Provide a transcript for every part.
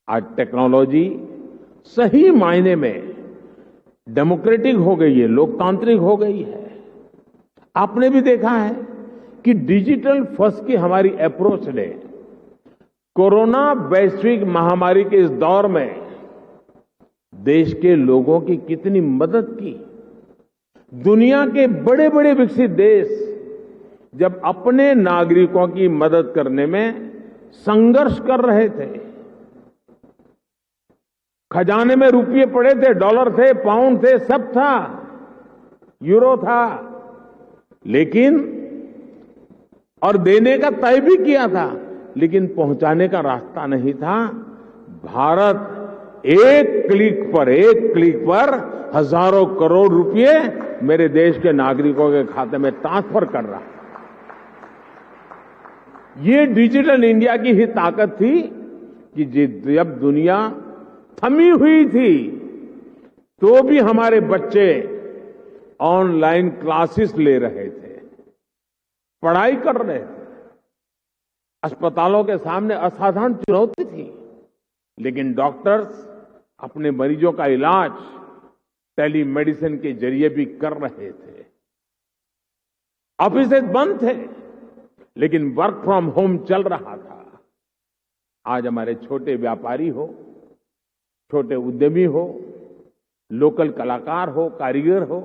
आज टेक्नोलॉजी सही मायने में डेमोक्रेटिक हो गई है, लोकतांत्रिक हो गई है। आपने भी देखा है कि डिजिटल फर्स्ट की हमारी अप्रोच ने कोरोना वैश्विक महामारी के इस दौर में देश के लोगों की कितनी मदद की। दुनिया के बड़े बड़े विकसित देश जब अपने नागरिकों की मदद करने में संघर्ष कर रहे थे, खजाने में रुपये पड़े थे, डॉलर थे, पाउंड थे, सब था, यूरो था, लेकिन और देने का तय भी किया था, लेकिन पहुंचाने का रास्ता नहीं था। भारत एक क्लिक पर हजारों करोड़ रुपए मेरे देश के नागरिकों के खाते में ट्रांसफर कर रहा है। ये डिजिटल इंडिया की ही ताकत थी कि जब दुनिया थमी हुई थी तो भी हमारे बच्चे ऑनलाइन क्लासेस ले रहे थे, पढ़ाई कर रहे थे। अस्पतालों के सामने असाधारण चुनौती थी, लेकिन डॉक्टर्स अपने मरीजों का इलाज टेलीमेडिसिन के जरिए भी कर रहे थे। ऑफिसेज बंद थे, लेकिन वर्क फ्रॉम होम चल रहा था। आज हमारे छोटे व्यापारी हो, छोटे उद्यमी हो, लोकल कलाकार हो, कारीगर हो,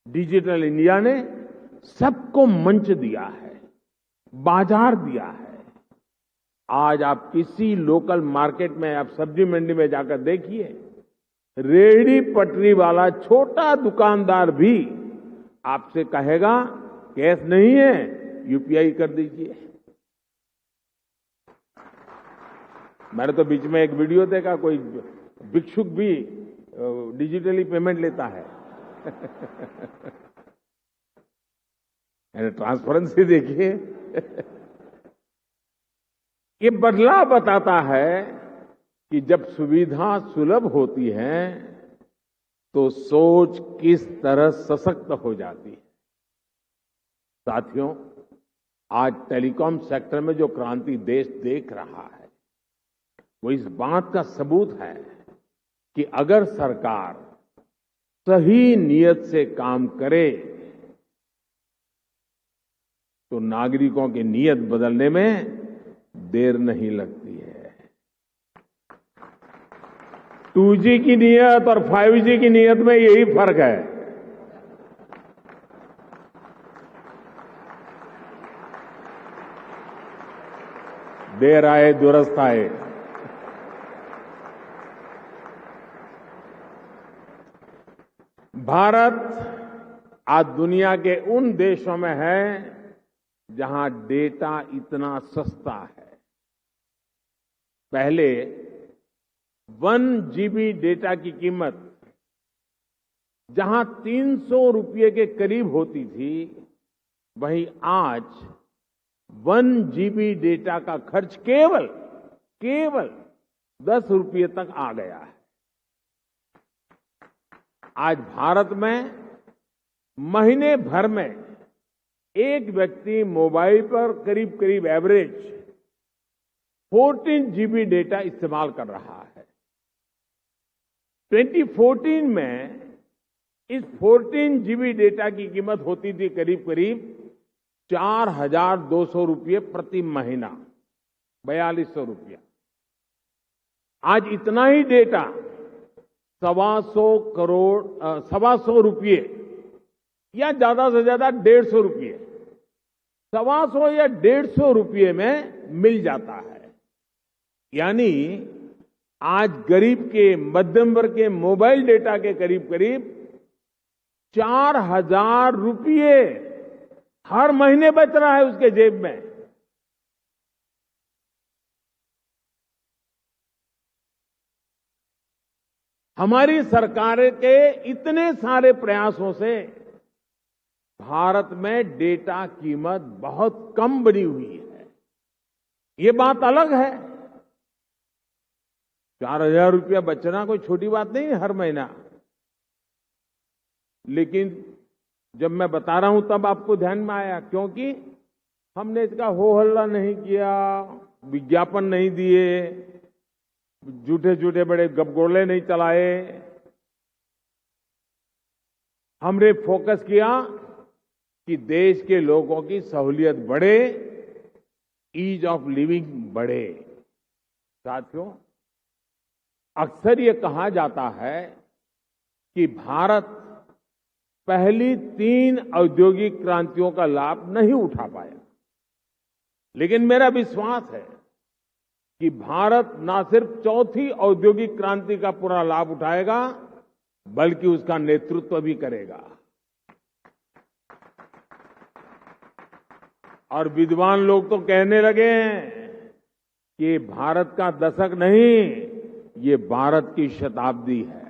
डिजिटल इंडिया ने सबको मंच दिया है, बाजार दिया है। आज आप किसी लोकल मार्केट में, आप सब्जी मंडी में जाकर देखिए, रेहड़ी पटरी वाला छोटा दुकानदार भी आपसे कहेगा कैश नहीं है, यूपीआई कर दीजिए। मैंने तो बीच में एक वीडियो देखा, कोई भिक्षुक भी डिजिटली पेमेंट लेता है। ट्रांसपेरेंसी देखिए। ये बदलाव बताता है कि जब सुविधा सुलभ होती है तो सोच किस तरह सशक्त हो जाती है। साथियों, आज टेलीकॉम सेक्टर में जो क्रांति देश देख रहा है वो इस बात का सबूत है कि अगर सरकार सही नियत से काम करे तो नागरिकों की नियत बदलने में देर नहीं लगती है। 2G की नियत और 5G की नियत में यही फर्क है। देर आए दुरुस्त आए। भारत आज दुनिया के उन देशों में है जहां डेटा इतना सस्ता है। पहले 1 GB डेटा की कीमत जहां 300 रुपये के करीब होती थी, वहीं आज 1 GB डेटा का खर्च केवल 10 रुपये तक आ गया है। आज भारत में महीने भर में एक व्यक्ति मोबाइल पर करीब एवरेज 14 GB डेटा इस्तेमाल कर रहा है। 2014 में इस 14 GB डेटा की कीमत होती थी करीब 4,200 रुपये प्रति महीना, 4,200 रुपया। आज इतना ही डेटा 1,250 रुपये या ज्यादा से ज्यादा 150 रुपये, 125 या 150 रुपये में मिल जाता है। यानी आज गरीब के, मध्यम वर्ग के मोबाइल डेटा के करीब 4,000 रुपये हर महीने बच रहा है उसके जेब में। हमारी सरकार के इतने सारे प्रयासों से भारत में डेटा कीमत बहुत कम बनी हुई है। ये बात अलग है। 4,000 रुपया बचना कोई छोटी बात नहीं है हर महीना। लेकिन जब मैं बता रहा हूं तब आपको ध्यान में आया, क्योंकि हमने इसका हो हल्ला नहीं किया, विज्ञापन नहीं दिए, झूठे झूठे बड़े गपगोले नहीं चलाए। हमने फोकस किया कि देश के लोगों की सहूलियत बढ़े, ईज ऑफ लिविंग बढ़े। साथियों, अक्सर ये कहा जाता है कि भारत पहली 3 औद्योगिक क्रांतियों का लाभ नहीं उठा पाया, लेकिन मेरा विश्वास है कि भारत न सिर्फ चौथी औद्योगिक क्रांति का पूरा लाभ उठाएगा, बल्कि उसका नेतृत्व भी करेगा। और विद्वान लोग तो कहने लगे हैं कि ये भारत का दशक नहीं, ये भारत की शताब्दी है।